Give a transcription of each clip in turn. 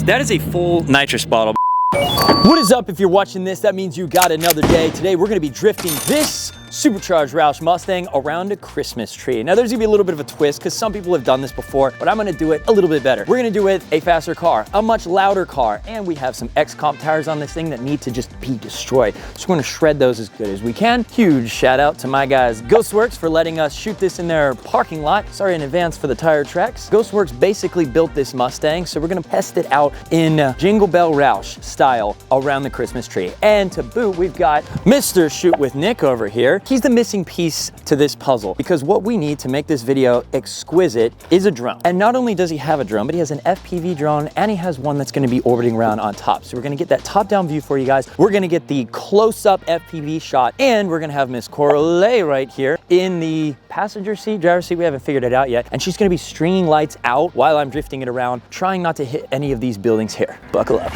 That is a full nitrous bottle. What is up? If you're watching this, that means you got another day. Today we're gonna be drifting this Supercharged Mustang around a Christmas tree. Now there's gonna be a little bit of a twist because some people have done this before, but I'm gonna do it a little bit better. We're gonna do it a faster car, a much louder car, and we have some X-Comp tires on this thing that need to just be destroyed. So we're gonna shred those as good as we can. Huge shout out to my guys Ghostworks for letting us shoot this in their parking lot. Sorry in advance for the tire tracks. Ghostworks basically built this Mustang, so we're gonna test it out in Jingle Bell Roush style around the Christmas tree. And to boot, we've got Mr. Shoot with Nick over here. He's the missing piece to this puzzle because what we need to make this video exquisite is a drone. And not only does he have a drone, but he has an FPV drone and he has one that's gonna be orbiting around on top. So we're gonna get that top-down view for you guys. We're gonna get the close-up FPV shot and we're gonna have Miss Collette right here in the passenger seat, driver's seat. We haven't figured it out yet. And she's gonna be stringing lights out while I'm drifting it around, trying not to hit any of these buildings here. Buckle up.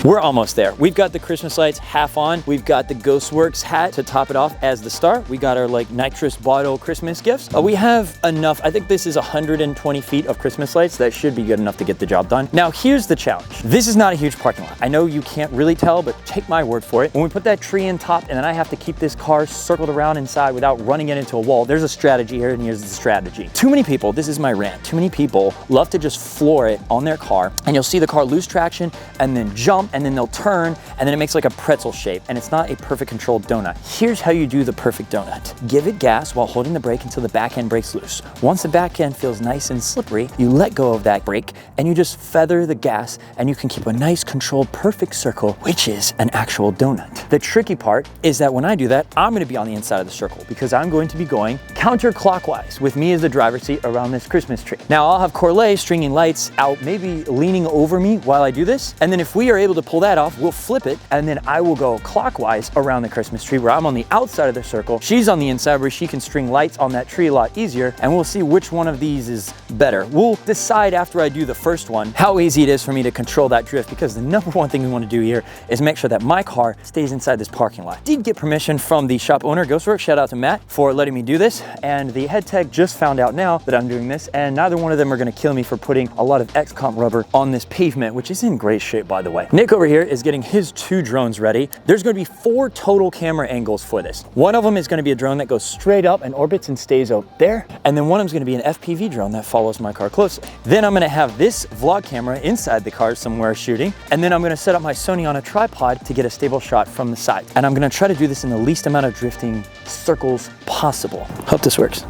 We're almost there. We've got the Christmas lights half on. We've got the Ghostworks hat to top it off as the star. We got our like nitrous bottle Christmas gifts. We have enough. I think this is 120 feet of Christmas lights. That should be good enough to get the job done. Now here's the challenge. This is not a huge parking lot. I know you can't really tell, but take my word for it. When we put that tree in top and then I have to keep this car circled around inside without running it into a wall, there's a strategy here and here's the strategy. Too many people, this is my rant, too many people love to just floor it on their car and you'll see the car lose traction and then jump and then they'll turn and then it makes like a pretzel shape and it's not a perfect controlled donut. Here's how you do the perfect donut. Give it gas while holding the brake until the back end breaks loose. Once the back end feels nice and slippery, you let go of that brake and you just feather the gas and you can keep a nice controlled perfect circle, which is an actual donut. The tricky part is that when I do that, I'm gonna be on the inside of the circle because I'm going to be going counterclockwise with me as the driver's seat around this Christmas tree. Now I'll have Collette stringing lights out, maybe leaning over me while I do this. And then if we are able to pull that off, we'll flip it and then I will go clockwise around the Christmas tree where I'm on the outside of the circle. She's on the inside where she can string lights on that tree a lot easier and we'll see which one of these is better. We'll decide after I do the first one how easy it is for me to control that drift because the number one thing we want to do here is make sure that my car stays inside this parking lot. Did get permission from the shop owner, Ghostworks, shout out to Matt for letting me do this, and the head tech just found out now that I'm doing this and neither one of them are going to kill me for putting a lot of X-Comp rubber on this pavement, which is in great shape by the way. Nick over here is getting his 2 drones ready. There's going to be 4 total camera angles for this. One of them is going to be a drone that goes straight up and orbits and stays up there. And then one of them is going to be an FPV drone that follows my car closely. Then I'm going to have this vlog camera inside the car somewhere shooting. And then I'm going to set up my Sony on a tripod to get a stable shot from the side. And I'm going to try to do this in the least amount of drifting circles possible. Hope this works.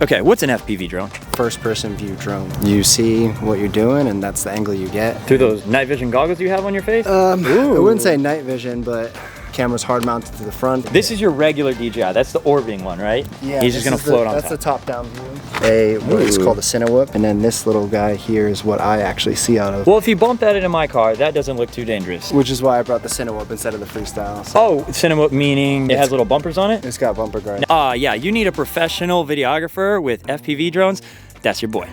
Okay, what's an FPV drone? First person view drone. You see what you're doing and that's the angle you get. Through those night vision goggles you have on your face? I wouldn't say night vision, but camera's hard mounted to the front. This is your regular DJI. That's the orbiting one, right? Yeah. He's just gonna float on top. That's the top down view. It's called a Cinewhoop. And then this little guy here is what I actually see out of. Well, if you bump that into my car, that doesn't look too dangerous. Which is why I brought the Cinewhoop instead of the Freestyle. So. Oh, Cinewhoop meaning it has little bumpers on it? It's got bumper guards. Yeah, you need a professional videographer with FPV drones. That's your boy.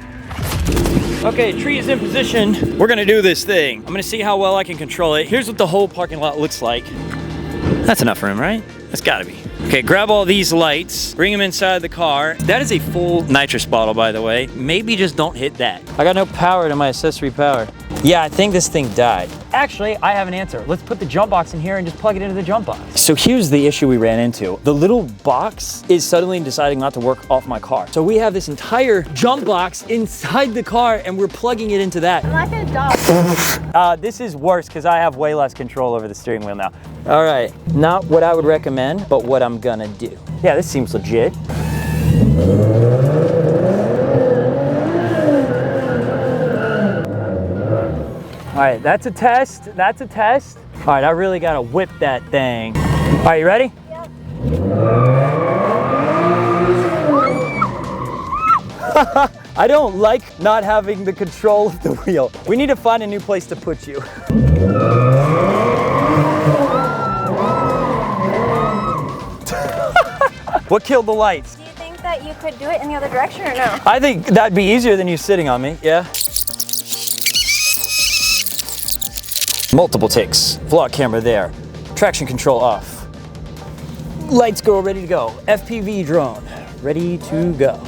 Okay, tree is in position. We're gonna do this thing. I'm gonna see how well I can control it. Here's what the whole parking lot looks like. That's enough room, right? That's gotta be. Okay, grab all these lights, bring them inside the car. That is a full nitrous bottle, by the way. Maybe just don't hit that. I got no power to my accessory power. Yeah, I think this thing died. Actually, I have an answer. Let's put the jump box in here and just plug it into the jump box. So here's the issue we ran into. The little box is suddenly deciding not to work off my car. So we have this entire jump box inside the car and we're plugging it into that. I'm like a dog. This is worse because I have way less control over the steering wheel now. All right, not what I would recommend, but what I'm gonna do. Yeah, this seems legit. All right, that's a test. That's a test. All right, I really gotta whip that thing. All right, you ready? Yep. I don't like not having the control of the wheel. We need to find a new place to put you. What killed the lights? Do you think that you could do it in the other direction or no? I think that'd be easier than you sitting on me, yeah? Multiple takes. Vlog camera there. Traction control off. Lights go, ready to go. FPV drone, ready to go.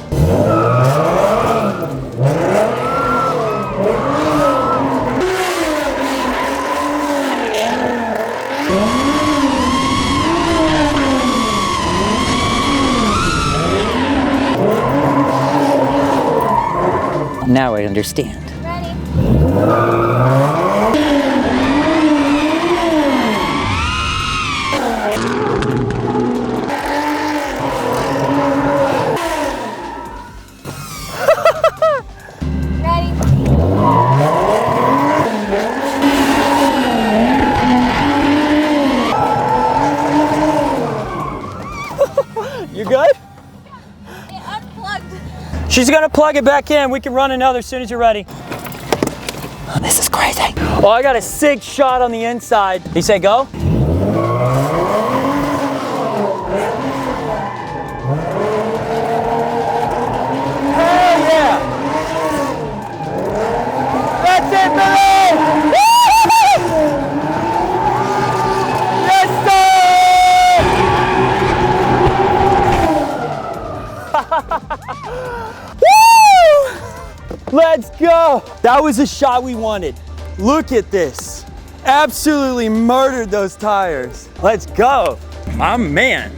Now I understand. Ready? Ready? You good? It unplugged. She's gonna plug it back in. We can run another as soon as you're ready. This is crazy. Oh, I got a sick shot on the inside. You say go? Hell yeah! That's it, Billy! Yes, sir! Woo! Let's go! That was the shot we wanted. Look at this. Absolutely murdered those tires. Let's go. My man.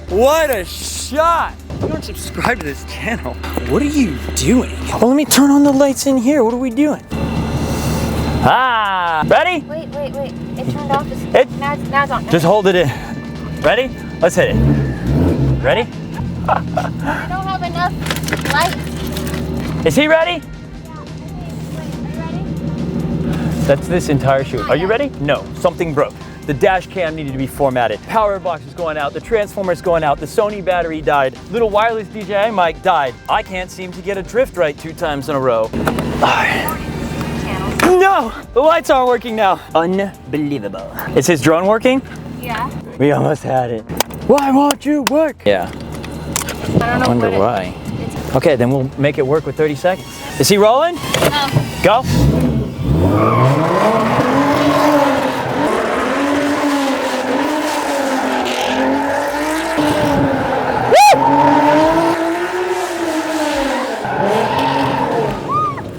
What a shot. If you don't subscribe to this channel, what are you doing? Well, let me turn on the lights in here. What are we doing? Ah, ready? Wait. It turned off. Now it's on. Just hold it in. Ready? Let's hit it. Ready? I don't have enough lights. Is he ready? Wait, are you ready? That's this entire shoot. Are you ready? No, something broke. The dash cam needed to be formatted. Power box is going out. The transformer's going out. The Sony battery died. Little wireless DJI mic died. I can't seem to get a drift right 2 times in a row. No, the lights aren't working now. Unbelievable. Is his drone working? Yeah. We almost had it. Why won't you work? Yeah. I don't know. Wonder why. Okay, then we'll make it work with 30 seconds. Is he rolling? No. Go.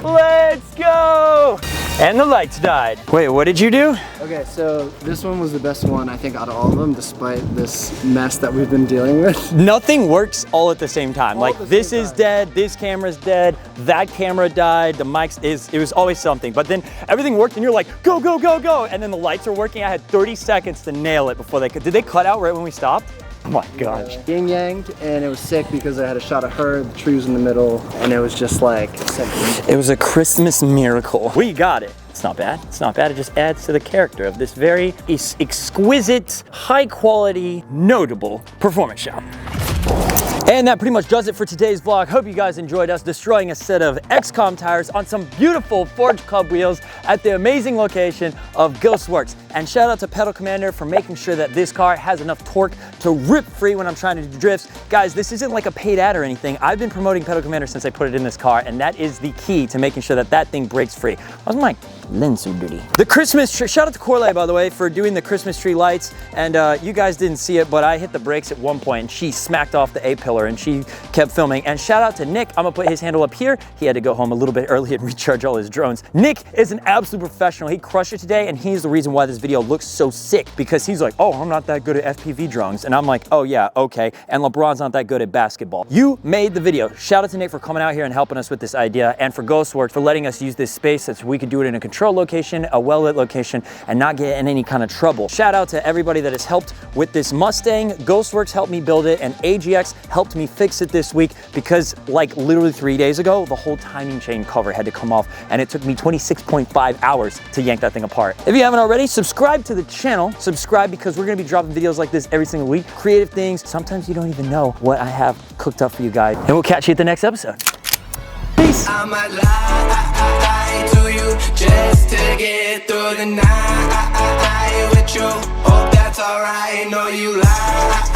Let's go! And the lights died. Wait, what did you do? Okay, so this one was the best one, I think, out of all of them, despite this mess that we've been dealing with. Nothing works all at the same time. Like this is dead, this camera's dead, that camera died, the mics it was always something. But then everything worked and you're like, go, go, go, go. And then the lights are working. I had 30 seconds to nail it before they could. Did they cut out right when we stopped? Oh my gosh. Yin-yanged, and it was sick because I had a shot of her, the tree was in the middle, and it was just like simple. It was a Christmas miracle. We got it. It's not bad. It's not bad. It just adds to the character of this very exquisite, high quality, notable performance shop. And that pretty much does it for today's vlog. Hope you guys enjoyed us destroying a set of XCOM tires on some beautiful Forged Cub wheels at the amazing location of Ghostworks. And shout out to Pedal Commander for making sure that this car has enough torque to rip free when I'm trying to do drifts. Guys, this isn't like a paid ad or anything. I've been promoting Pedal Commander since I put it in this car, and that is the key to making sure that that thing breaks free. How's my lens so dirty? The Christmas tree, shout out to Collette, by the way, for doing the Christmas tree lights. And you guys didn't see it, but I hit the brakes at one point and she smacked off the A-pillar and she kept filming. And shout out to Nick. I'm gonna put his handle up here. He had to go home a little bit early and recharge all his drones. Nick is an absolute professional. He crushed it today, and he's the reason why this video looks so sick, because he's like, oh, I'm not that good at FPV drones. And I'm like, oh yeah, okay. And LeBron's not that good at basketball. You made the video. Shout out to Nick for coming out here and helping us with this idea, and for Ghostworks for letting us use this space so we could do it in a controlled location, a well-lit location, and not get in any kind of trouble. Shout out to everybody that has helped with this Mustang. Ghostworks helped me build it, and AGX helped me fix it this week, because like literally 3 days ago, the whole timing chain cover had to come off, and it took me 26.5 hours to yank that thing apart. If you haven't already, subscribe to the channel. Subscribe, because we're gonna be dropping videos like this every single week. Creative things. Sometimes you don't even know what I have cooked up for you guys. And we'll catch you at the next episode. Peace. I might lie to you just to get through the night with you. Hope that's alright. Know you lie